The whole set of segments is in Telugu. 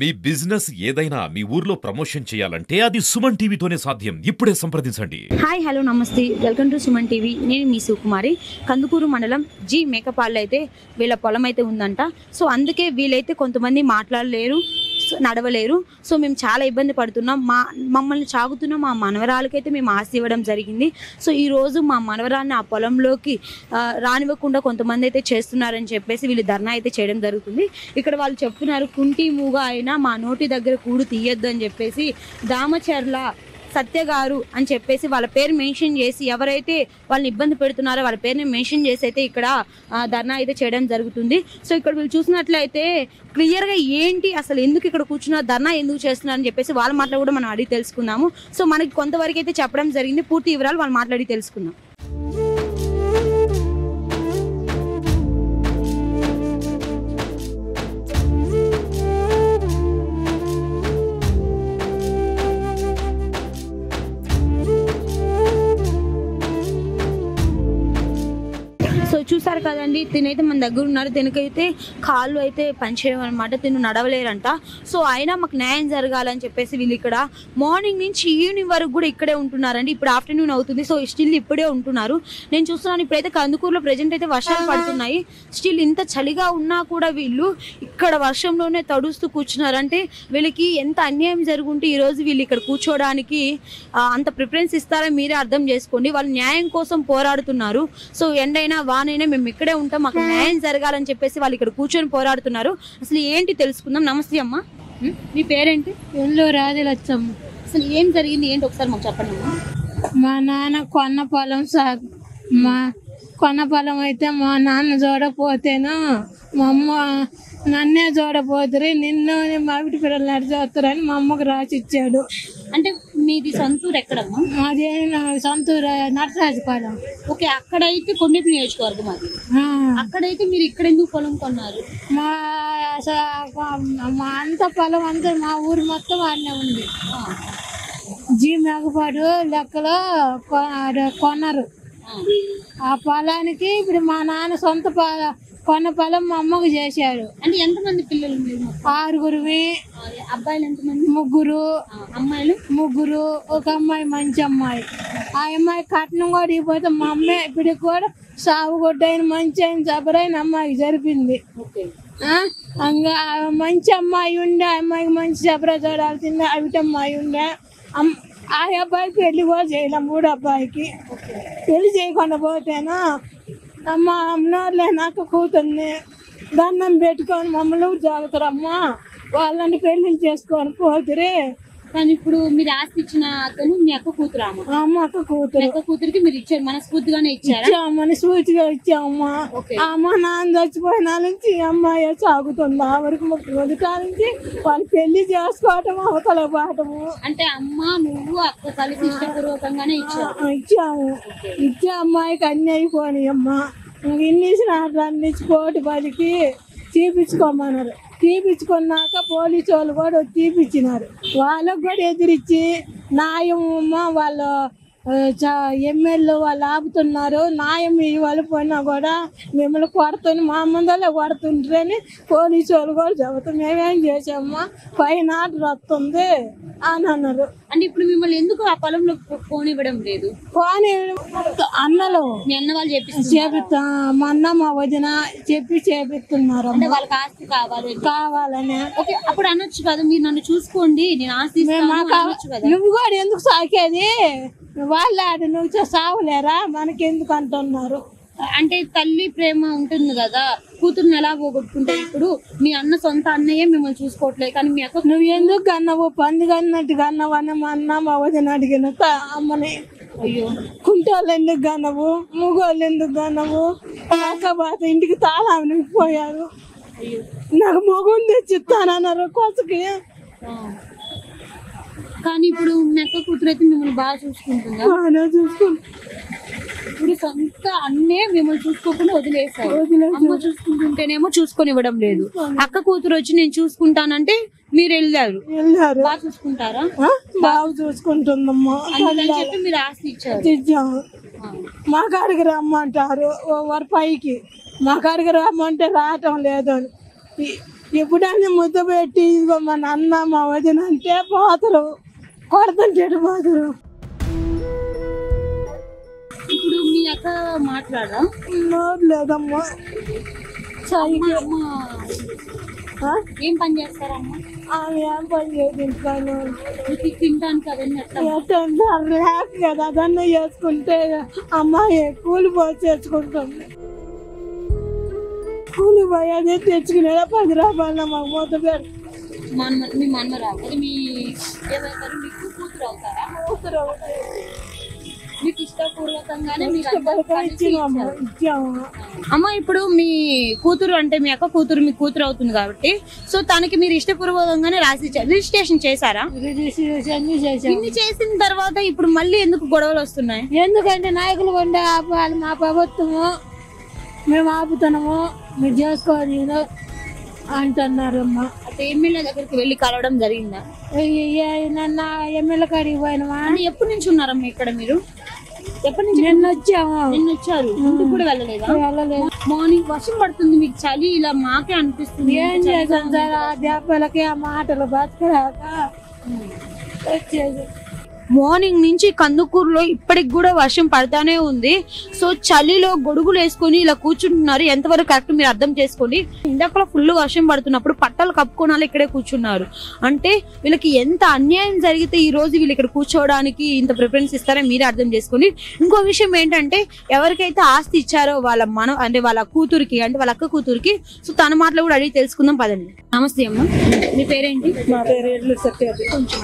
మీ బిజినెస్ ఏదైనా మీ ఊర్లో ప్రమోషన్ చేయాలంటే అది సుమన్ టీవీతోనే సాధ్యం. ఇప్పుడే సంప్రదించండి. హాయ్ హలో నమస్తే, వెల్కమ్ టు సుమన్ టీవీ. నేను మీ సుకుమారి. కందుకూరు మండలం జి మేకపాళ్ళు అయితే వీళ్ళ పొలం అయితే ఉందంట. సో అందుకే వీళ్ళైతే కొంతమంది మాట్లాడలేరు, నడవలేరు. సో మేము చాలా ఇబ్బంది పడుతున్నాం. మమ్మల్ని చాగుతున్న మా మనవరాలకైతే మేము ఆస్తి ఇవ్వడం జరిగింది. సో ఈరోజు మా మనవరాన్ని ఆ పొలంలోకి రానివ్వకుండా కొంతమంది అయితే చేస్తున్నారని చెప్పేసి వీళ్ళు ధర్నా అయితే చేయడం జరుగుతుంది. ఇక్కడ వాళ్ళు చెప్తున్నారు, కుంటి మూగ అయినా మా నోటి దగ్గర కూడు తీయొద్దు అని చెప్పేసి దామచర్ల సత్య గారు అని చెప్పేసి వాళ్ళ పేరు మెన్షన్ చేసి ఎవరైతే వాళ్ళని ఇబ్బంది పెడుతున్నారో వాళ్ళ పేరుని మెన్షన్ చేసి అయితే ఇక్కడ ధర్నా అయితే చేయడం జరుగుతుంది. సో ఇక్కడ వీళ్ళు చూసినట్లయితే క్లియర్గా ఏంటి అసలు ఎందుకు ఇక్కడ కూర్చున్నారు, ధర్నా ఎందుకు చేస్తున్నారు అని చెప్పేసి వాళ్ళ మాటలు కూడా మనం అడిగి తెలుసుకుందాము. సో మనకి కొంతవరకు అయితే చెప్పడం జరిగింది, పూర్తి వివరాలు వాళ్ళు మాట్లాడి తెలుసుకుందాం. సో చూసారు కదండి, తినైతే మన దగ్గర ఉన్నారు. తినకైతే కాళ్ళు అయితే పనిచేయడం అనమాట, తిను నడవలేరంట. సో అయినా మాకు న్యాయం జరగాలని చెప్పేసి వీళ్ళు ఇక్కడ మార్నింగ్ నుంచి ఈవినింగ్ వరకు కూడా ఇక్కడే ఉంటున్నారండి. ఇప్పుడు ఆఫ్టర్నూన్ అవుతుంది, సో స్టిల్ ఇప్పుడే ఉంటున్నారు. నేను చూస్తున్నాను ఇప్పుడైతే కందుకూరులో ప్రజెంట్ అయితే వర్షాలు పడుతున్నాయి. స్టిల్ ఇంత చలిగా ఉన్నా కూడా వీళ్ళు ఇక్కడ వర్షంలోనే తడుస్తూ కూర్చున్నారు. అంటే వీళ్ళకి ఎంత అన్యాయం జరుగుంటే ఈరోజు వీళ్ళు ఇక్కడ కూర్చోడానికి అంత ప్రిఫరెన్స్ ఇస్తారని మీరే అర్థం చేసుకోండి. వాళ్ళు న్యాయం కోసం పోరాడుతున్నారు. సో ఎండైనా వానైనా మేము ఇక్కడే ఉంటాం, మాకు న్యాయం జరగాలని చెప్పేసి వాళ్ళు ఇక్కడ కూర్చొని పోరాడుతున్నారు. అసలు ఏంటి తెలుసుకుందాం. నమస్తే అమ్మ, మీ పేరేంటి? ఎల్లు రాజలచ్చమ్మ. అసలు ఏం జరిగింది ఏంటి ఒకసారి మాకు చెప్పండి అమ్మా. మా నాన్న కొన్న పొలం మా కొన్న పొలం అయితే మా నాన్న చూడకపోతేను మా అమ్మ నన్నే చూడపోతురు, నిన్ను మావిటి పిల్లలు నడిచోస్తారని మా అమ్మకు రాసిచ్చాడు. అంటే మీది సొంతూరు ఎక్కడమ్మా? మాది సొంతూరు నటరాజపాలెం. ఓకే, అక్కడైతే కొండపి నియోజకవర్గం అది. అక్కడైతే మీరు ఇక్కడ ఎందుకు పొలం కొన్నారు? మా అంత పొలం అంతా మా ఊరు మొత్తం ఆడనే ఉంది. జీ మేకపాడు లెక్కలో కొన్నారు. ఆ పొలానికి ఇప్పుడు మా నాన్న సొంత కొన్న పొలం మా అమ్మకు చేశాడు. అంటే ఎంతమంది పిల్లలు మీరు? 6గురివి. అబ్బాయిలు ఎంతమంది? 3. అమ్మాయిలు 3. ఒక అమ్మాయి మంచి అమ్మాయి. ఆ అమ్మాయి కట్నం కూడా ఇవ్వకపోతే మా అమ్మాయి ఇప్పటికి కూడా సాగు కొట్టైన మంచి అయిన జబరైన అమ్మాయికి జరిపింది. ఇంకా మంచి అమ్మాయి ఉండే, ఆ అమ్మాయికి మంచి జబరా చూడాల్సిందే. అవిటమ్మాయి ఉండే, ఆ అబ్బాయికి పెళ్లి కూడా చేయలే. 3 అబ్బాయికి పెళ్లి చేయకుండా పోతేనా అమ్మ అమ్మనోళ్ళే నాకు కూతుర్ని దండం పెట్టుకొని మమ్మల్ని జాగ్రత్తమ్మా వాళ్ళని పెళ్లిళ్ళు చేసుకొని పోతురే. కానీ ఇప్పుడు మీరు ఆస్తి ఇచ్చిన అతను మీ అక్క కూతురు? అమ్మ అక్క కూతురు. అక్క కూతురికి మీరు ఇచ్చారు, మనస్ఫూర్తిగానే ఇచ్చారు? మనస్ఫూర్తిగా ఇచ్చామమ్మా. అమ్మ నాన్న చచ్చిపోయిన నుంచి అమ్మాయి సాగుతుంది. ఆ వరకు మొదటి నుంచి వాళ్ళు పెళ్లి చేసుకోవటం అవతల పాటము. అంటే అమ్మ నువ్వు అక్క కలిసి ఇష్టపూర్వకంగానే ఇచ్చాము. ఇచ్చే అమ్మాయికి అన్ని అయిపోయి అమ్మ ఇన్ని కోటి 10కి తీపించుకోమన్నారు. తీపించుకున్నాక పోలీసు వాళ్ళు కూడా తీపిచ్చినారు. వాళ్ళకు కూడా ఎదిరించి న్యాయం వాళ్ళు ఎమ్మెల్యే వాళ్ళు ఆపుతున్నారు. న్యాయం వాళ్ళు పోయినా కూడా మిమ్మల్ని కొడుతుంది, మా ముందరే కొడుతుంటారని పోలీసు వాళ్ళు కూడా చెబుతాం. మేమేం చేసామమ్మా, పైన ఆర్డర్ వస్తుంది అని అన్నారు. అంటే ఇప్పుడు మిమ్మల్ని ఎందుకు ఆ పొలంలో పోనివ్వడం లేదు? పోనీ అన్నలు మీ అన్న వాళ్ళు చేపిస్తా, మా అన్న మా వదిన చెప్పి చేపిస్తున్నారు. అంటే వాళ్ళకి ఆస్తి కావాలని. ఓకే, అప్పుడు అనొచ్చు కదా, మీరు నన్ను చూసుకోండి నేను ఆస్తి నువ్వు కూడా ఎందుకు సాకేది, వాళ్ళ నువ్వు సావులేరా మనకెందుకు అంటున్నారు. అంటే తల్లి ప్రేమ ఉంటుంది కదా, కూతురుని ఎలా పోగొట్టుకుంటే. ఇప్పుడు మీ అన్న సొంత అన్నయ్యే మిమ్మల్ని చూసుకోవట్లేదు, కానీ మీ అక్క నువ్వు ఎందుకు కన్నావు, పంది కన్నట్టు కన్నావు అని మా అన్న మా వదిన అడిగిన అమ్మని. అయ్యో, కుంటోళ్ళు ఎందుకు కన్నావు, మూగోళ్ళు ఎందుకు కన్నావు, బాత ఇంటికి తాళాన్ని పోయారు. నాకు మొగుని తెచ్చిస్తానన్నారు కొసకి. కానీ ఇప్పుడు మీ అక్క కూతురు అయితే మిమ్మల్ని బాగా చూసుకుంటుందా? ఇప్పుడు సొంత అన్నే మిమ్మల్ని చూసుకోకుండా వదిలేసారు. అమ్మ చూసుకుంటుంటేనేమో చూసుకొని ఇవ్వడం లేదు. అక్క కూతురు వచ్చి నేను చూసుకుంటానంటే మీరు వెళ్ళారు. బాగా చూసుకుంటారా? బాగా చూసుకుంటుందమ్మా. అందుకని చెప్పి మీరు ఆస్తి ఇచ్చాము. మా కాడికి రమ్మంటారు, పైకి మా కాడికి రమ్మంటే రావటం లేదని ఎప్పుడైనా ముద్ద పెట్టి ఇదిగో మా నాన్న మా వదిన అంటే పోతారు, కొడుతుంటే పోతారు. ఇప్పుడు మీ అక్క మాట్లాడరా? నోరు లేదమ్మా. ఏం పని చేస్తారమ్మా? ఆమె ఏం పని చేయించుకోను, తినడానికి అవన్నీ లేక కదా అదన్నా చేసుకుంటే అమ్మాయి కూలి పోయి తెచ్చుకుంటుంది. కూలి పోయి అదే తెచ్చుకునేదా 10 రూపాయలు మాకు మొత్తం పేరు. మీ మనమరావు మీ ఏమవుతారు? మీకు కూతురు అవుతారా? కూతురు అవుతాయి. మీకు ఇష్టపూర్వకంగానే ఇచ్చాము. అమ్మ, ఇప్పుడు మీ కూతురు అంటే మీ అక్క కూతురు మీ కూతురు అవుతుంది కాబట్టి, సో తనకి మీరు ఇష్టపూర్వకంగానే రాసి రిజిస్ట్రేషన్ చేశారా? రిజిస్ట్రేషన్ చేసాము. ఇన్ని చేసిన తర్వాత ఇప్పుడు మళ్ళీ ఎందుకు గొడవలు వస్తున్నాయి? ఎందుకంటే నాయకులు కొండే ఆపాలి, మా ప్రభుత్వము మేము ఆపుతున్నాము, మీరు చేసుకోవాలి అంటున్నారు. అమ్మ అంటే ఎమ్మెల్యే దగ్గరికి వెళ్ళి కలవడం జరిగిందా? నన్న ఎమ్మెల్యే కాడికి పోయినామా? ఎప్పటి నుంచి ఉన్నారమ్మా ఇక్కడ మీరు? ఎప్పటి నుంచి? నిన్న వచ్చాము. నిన్న వచ్చారు, ఇంటికి కూడా వెళ్ళలేదా? వెళ్ళలేదు. మార్నింగ్ వర్షం పడుతుంది, మీకు చలి ఇలా మాకే అనిపిస్తుంది. ఏం చేసాం సార్, ఆ దెబ్బలకి ఆ మాటలు బతకలేక వచ్చేది. మార్నింగ్ నుంచి కందుకూరులో ఇప్పటికి కూడా వర్షం పడతానే ఉంది. సో చలిలో గొడుగులు వేసుకొని ఇలా కూర్చుంటున్నారు. ఎంతవరకు కరెక్ట్ మీరు అర్థం చేసుకోండి. ఇందాక ఫుల్ వర్షం పడుతున్నప్పుడు పట్టాలు కప్పుకోనాలి ఇక్కడే కూర్చున్నారు. అంటే వీళ్ళకి ఎంత అన్యాయం జరిగితే ఈ రోజు వీళ్ళు ఇక్కడ కూర్చోవడానికి ఇంత ప్రిఫరెన్స్ ఇస్తారో మీరే అర్థం చేసుకోండి. ఇంకో విషయం ఏంటంటే ఎవరికైతే ఆస్తి ఇచ్చారో అంటే వాళ్ళ కూతురికి, అంటే వాళ్ళ అక్క కూతురికి, సో తన మాటలు కూడా అడిగి తెలుసుకుందాం పదండి. నమస్తే అమ్మ, మీ పేరేంటి? మా పేరు ఎడ్లు సత్యవతి. కొంచెం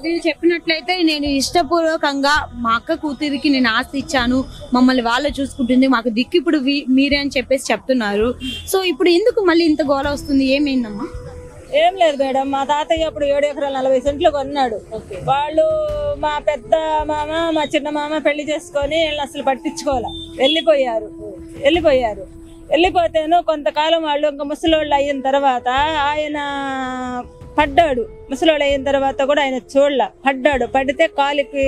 వీళ్ళు చెప్పినట్లయితే నేను ఇష్టపూర్వకంగా మా అక్క కూతురికి నేను ఆస్తి ఇచ్చాను, మమ్మల్ని వాళ్ళే చూసుకుంటుంది, మాకు దిక్కు ఇప్పుడు మీరే అని చెప్పేసి చెప్తున్నారు. సో ఇప్పుడు ఎందుకు మళ్ళీ ఇంత గోల వస్తుంది? ఏమైందమ్మా? ఏం లేదు మేడం, మా తాతయ్య అప్పుడు 7 ఎకరాలు 40 సెంట్లు కొన్నాడు. వాళ్ళు మా పెద్ద మామ మా చిన్న మామ పెళ్లి చేసుకొని వీళ్ళని అసలు పట్టించుకోవాలి, వెళ్ళిపోతేను కొంతకాలం వాళ్ళు ఇంకా ముసలోళ్ళు అయిన తర్వాత ఆయన పడ్డాడు. ముసలోళ్ళు అయిన తర్వాత కూడా ఆయన పడితే కాలికి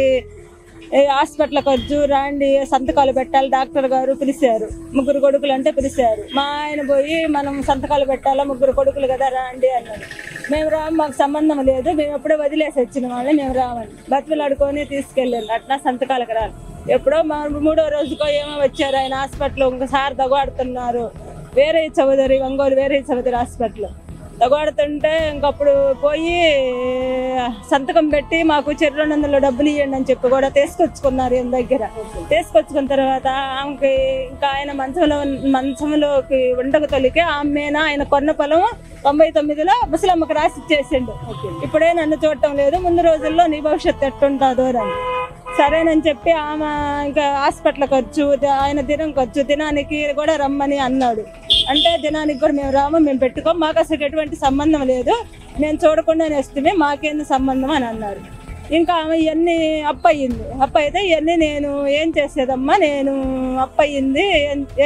హాస్పిటల్ ఖర్చు రాండి, సంతకాలు పెట్టాలి, డాక్టర్ గారు పిలిచారు. 3 కొడుకులు అంటే పిలిచారు. మా ఆయన పోయి మనం సంతకాలు పెట్టాలా, 3 కొడుకులు కదా రాండి అన్నాడు. మేము రాము, మాకు సంబంధం లేదు, మేము ఎప్పుడో వదిలేసి వచ్చిన వాళ్ళని మేము రామని బతుకులాడుకొని తీసుకెళ్ళాను. అట్లా సంతకాలకు రాలి ఎప్పుడో 3వ రోజుకో ఏమో వచ్చారు. ఆయన హాస్పిటల్ ఇంకోసారి దగాడుతున్నారు. ఒంగోలు వేరే చౌదరి హాస్పిటల్ దగాడుతుంటే ఇంకప్పుడు పోయి సంతకం పెట్టి మాకు 200 డబ్బులు ఇవ్వండి అని చెప్పి కూడా తీసుకొచ్చుకున్నారు ఈయన దగ్గర. తీసుకొచ్చుకున్న తర్వాత ఆమెకి ఇంకా ఆయన మంచంలోకి ఉండకు తొలికి ఆమెనా ఆయన కొన్న పొలం 99లో ముసలమ్మకి రాసి ఇచ్చేసిండు. ఇప్పుడే నన్ను చూడటం లేదు, ముందు రోజుల్లో నీ భవిష్యత్తు ఎట్టుంటుందో అని. సరేనని చెప్పి ఆమె ఇంకా హాస్పిటల్ ఖర్చు, ఆయన దినానికి కూడా రమ్మని అన్నాడు. అంటే దినానికి కూడా మేము రాము, మేము పెట్టుకోం, మాకు అసలు ఎటువంటి సంబంధం లేదు, మేము చూడకుండానే వస్తే మాకేంది సంబంధం అని అన్నారు. ఇంకా ఆమె ఇవన్నీ అప్పు అయితే ఇవన్నీ నేను ఏం చేసేదమ్మా, నేను అప్పయింది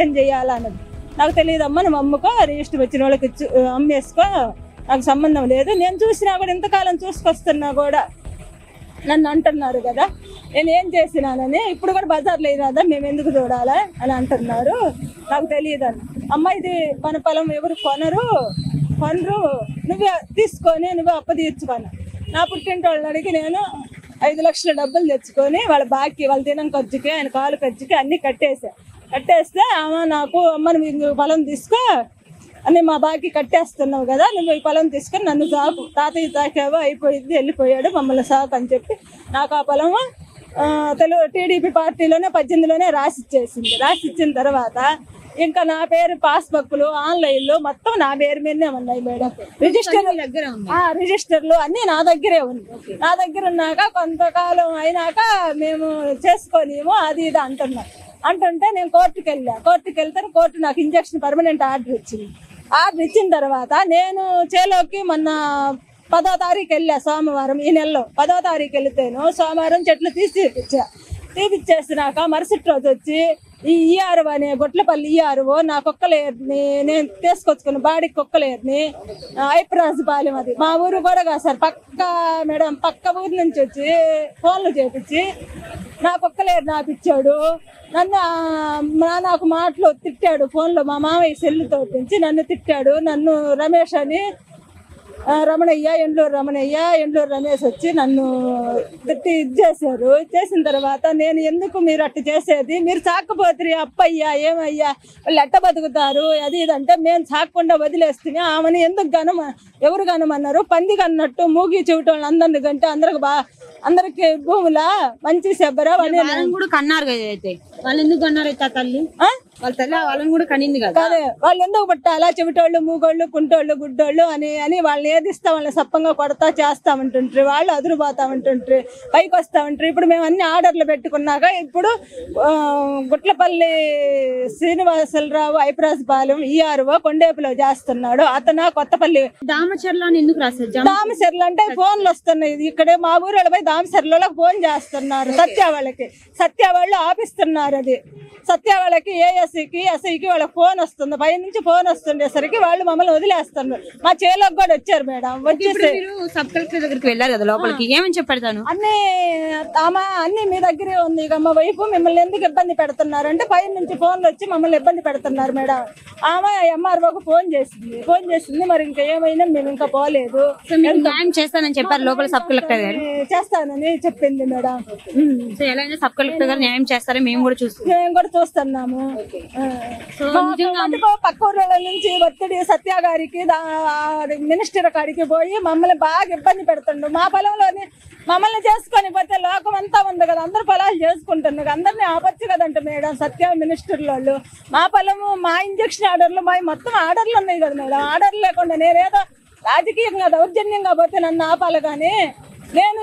ఏం చెయ్యాలన్నది నాకు తెలియదమ్మా, నువ్వు అమ్ముకో, రిజిస్టర్ వచ్చిన వాళ్ళకి అమ్మేసుకో, నాకు సంబంధం లేదు. నేను చూసినా కూడా ఇంతకాలం చూసుకొస్తున్నా కూడా నన్ను అంటున్నారు కదా నేను ఏం చేసినానని. ఇప్పుడు కూడా బజార్లో అయినాదా మేము ఎందుకు చూడాలా అని అంటున్నారు. నాకు తెలియదని. అమ్మ ఇది మన పొలం ఎవరు కొనరు, నువ్వే తీసుకొని నువ్వే అప్పు తీర్చుకోను. నా పుట్టింటి వాళ్ళని అడిగి నేను 5 లక్షల డబ్బులు తెచ్చుకొని వాళ్ళ బాకీ, వాళ్ళ దినం ఖర్చుకి, ఆయన కాలు ఖర్చుకి అన్నీ కట్టేస్తే ఆమె నాకు అమ్మ నువ్వు పొలం తీసుకో అని, మా బాకీ కట్టేస్తున్నావు కదా, నువ్వు ఈ పొలం తీసుకొని నన్ను సాకు, తాతయ్య తాకావో అయిపోయింది వెళ్ళిపోయాడు మమ్మల్ని సాకు అని చెప్పి నాకు ఆ పొలము టీడీపీ పార్టీలోనే 18లోనే రాసిచ్చిన తర్వాత ఇంకా నా పేరు పాస్బుక్లు ఆన్లైన్లో మొత్తం నా పేరు మీదనే ఉన్నాయి మేడం. రిజిస్టర్లు అన్ని నా దగ్గరే ఉంది. నా దగ్గర ఉన్నాక కొంతకాలం అయినాక మేము చేసుకోలేము అది ఇది అంటుంటే నేను కోర్టుకి వెళ్తే కోర్టు నాకు ఇంజక్షన్ పర్మనెంట్ ఆర్డర్ ఇచ్చిన తర్వాత నేను చేలోకి మొన్న 10వ తారీఖు వెళ్ళా, సోమవారం ఈ నెలలో 10వ తారీఖు వెళితేను సోమవారం చెట్లు తీపిచ్చేసినాక మరుసటి రోజు వచ్చి ఈ ఈఆర్ఓ అనే గొట్లపల్లి ఈఆర్ఓ నా కుక్కలేరుని నేను తీసుకొచ్చుకుని బాడీకి కుక్కలేరుని ఐప్రాజుపాలెం, అది మా ఊరు కూడా కాదు సార్, పక్క ఊరు నుంచి వచ్చి ఫోన్లు చేపించి నాకు ఒక్కలేరు నాపిచ్చాడు. నన్ను నాకు మాటలు తిట్టాడు ఫోన్లో, మా మామయ్య సెల్లుతో నుంచి నన్ను తిట్టాడు. నన్ను రమేష్ అని రమణయ్య, ఎండ్లూరు రమణయ్య, ఎండ్లూరు రమేష్ వచ్చి నన్ను తిట్టి చేశారు. చేసిన తర్వాత నేను ఎందుకు మీరు అట్టు చేసేది, మీరు సాకపోతే అప్పయ్యా ఏమయ్యా వాళ్ళు ఎట్ట బతుకుతారు అది ఇదంటే మేము సాకుండా వదిలేస్తే ఆమెను ఎందుకు ఎవరు గనమన్నారు, పంది కన్నట్టు మూగి చెవిటోళ్ళు అందరిని కంటే అందరికి భూములా మంచి శబ్బరా వాళ్ళని కూడా కన్నారు కదా. అయితే వాళ్ళు ఎందుకు కన్నారు అయితే తల్లి వాళ్ళ తల్లి వాళ్ళని కూడా కనింది కదా. అదే వాళ్ళు ఎందుకు పట్టాలా, చెవిటోళ్ళు మూగోళ్ళు కుంటోళ్ళు గుడ్డోళ్ళు అని వాళ్ళని ఏదిస్తా వాళ్ళని సప్పంగా కొడతా చేస్తామంటుంటారు. వాళ్ళు అదురుపోతామంటుంటారు, పైకి వస్తామంటారు. ఇప్పుడు మేము అన్ని ఆర్డర్లు పెట్టుకున్నాక ఇప్పుడు గుట్లపల్లి శ్రీనివాసరావు ఐప్రాజపాలెం ఈఆర్ఓ కొండేపులో చేస్తున్నాడు. అతను కొత్తపల్లి దామచర్ల ఎందుకు రాశారు? దామచర్లు అంటే ఫోన్లు వస్తున్నాయి. ఇక్కడే మా ఊరిలో పోయి దామచర్లలో ఫోన్ చేస్తున్నారు. సత్య వాళ్ళు ఆపిస్తున్నారు. అది సత్య వాళ్ళకి ఏఎస్ఐకి ఎస్ఐకి వాళ్ళకి ఫోన్ వస్తుంది, పై నుంచి ఫోన్ వస్తుండేసరికి వాళ్ళు మమ్మల్ని వదిలేస్తున్నారు. మా చేలోకి కూడా వచ్చారు మేడం. వచ్చేసి సబ్ కలెక్టర్ దగ్గరికి వెళ్ళారు కదా, లోపలికి ఏమని చెప్పారు? అన్ని మీ దగ్గరే ఉంది, ఇక మా వైపు మిమ్మల్ని ఎందుకు ఇబ్బంది పెడుతున్నారు అంటే పై నుంచి ఫోన్లు వచ్చి మమ్మల్ని ఇబ్బంది పెడుతున్నారు మేడం. ఆమె ఎంఆర్ఓకి ఫోన్ చేసింది. మరి ఇంకా ఏమైనా మేము ఇంకా పోలేదు. న్యాయం చేస్తానని చెప్పారు లోపల సబ్ కలెక్టర్ గారు, చేస్తానని చెప్పింది మేడం. సో ఎలా అయినా సబ్ కలెక్టర్ గారు న్యాయం చేస్తారని మేము కూడా చూస్తున్నాము. పక్క ఊళ్ళ నుంచి ఒత్తిడి సత్య గారికి మినిస్టర్ కాడికి పోయి మమ్మల్ని బాగా ఇబ్బంది పెడుతుండు. మా పొలంలోని మమ్మల్ని చేసుకొని పోతే లోకం అంతా ఉంది కదా, అందరు పొలాలు చేసుకుంటున్నారు, అందరినీ ఆపచ్చు కదంట మేడం సత్య మినిస్టర్ల వాళ్ళు. మా పొలము, మా ఇంజక్షన్ ఆర్డర్లు, మా మొత్తం ఆర్డర్లు ఉన్నాయి కదా మేడం. ఆర్డర్లు లేకుండా నేనేదో రాజకీయంగా దౌర్జన్యంగా పోతే నన్ను ఆపాలి. కానీ నేను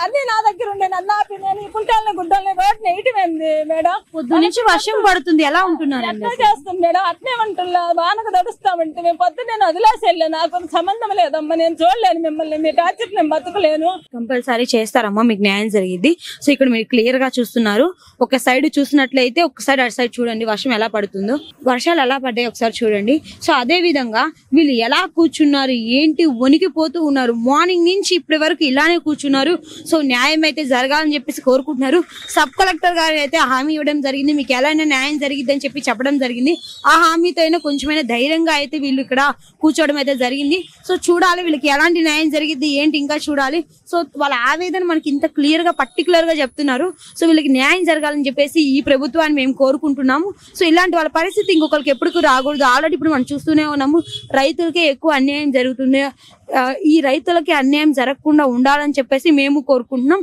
అన్ని నా దగ్గర ఉండే నన్ను ఆపి నేను ఈ కుంటాలని గుడ్డల్ని రోడ్ని వేయటమేంది మేడం? పొద్దు నుంచి వర్షం పడుతుంది, ఎలా ఉంటున్నారు? ఎట్లా చేస్తాం మేడం? అట్నే ఉంటున్నా వానకు తడుస్తామంటే మేము పొద్దున్న నేను వదిలేసి వెళ్ళా. నాకు సంబంధం లేదమ్మా, నేను చూడలేను మిమ్మల్ని, మీ టార్చర్ నేను బతకలేను. కంపల్సరీ చేస్తారమ్మా, మీకు న్యాయం జరిగింది. సో ఇక్కడ మీరు క్లియర్ గా చూస్తున్నారు. ఒక సైడ్ చూసినట్లయితే ఒకసారి అటు సైడ్ చూడండి వర్షం ఎలా పడుతుందో, వర్షాలు ఎలా పడ్డాయి ఒకసారి చూడండి. సో అదే విధంగా వీళ్ళు ఎలా కూర్చున్నారు ఏంటి వణికిపోతూ ఉన్నారు. మార్నింగ్ నుంచి ఇప్పటి వరకు ఇలానే కూర్చున్నారు. సో న్యాయం అయితే జరగాలని చెప్పేసి కోరుకుంటున్నారు. సబ్ కలెక్టర్ గారు అయితే హామీ ఇవ్వడం జరిగింది, మీకు ఎలా అయినా న్యాయం జరిగింది అని చెప్పి చెప్పడం జరిగింది. ఆ హామీతో అయినా కొంచెమైనా ధైర్యంగా అయితే వీళ్ళు ఇక్కడ కూర్చోవడం అయితే జరిగింది. సో చూడాలి వీళ్ళకి ఎలాంటి న్యాయం జరిగింది ఏంటి ఇంకా చూడాలి. సో వాళ్ళ ఆవేదన మనకి ఇంత క్లియర్ గా పర్టికులర్ గా చెప్తున్నారు. సో వీళ్ళకి న్యాయం జరగాలని చెప్పేసి ఈ ప్రభుత్వాన్ని మేము కోరుకుంటున్నాము. సో ఇలాంటి వాళ్ళ పరిస్థితి ఇంకొకరికి ఎప్పటికీ రాకూడదు. ఆల్రెడీ ఇప్పుడు మనం చూస్తూనే ఉన్నాము, రైతులకే ఎక్కువ అన్యాయం జరుగుతుంది. ఈ రైతులకి అన్యాయం జరగకుండా ఉండాలని చెప్పేసి మేము కోరుకుంటున్నాం.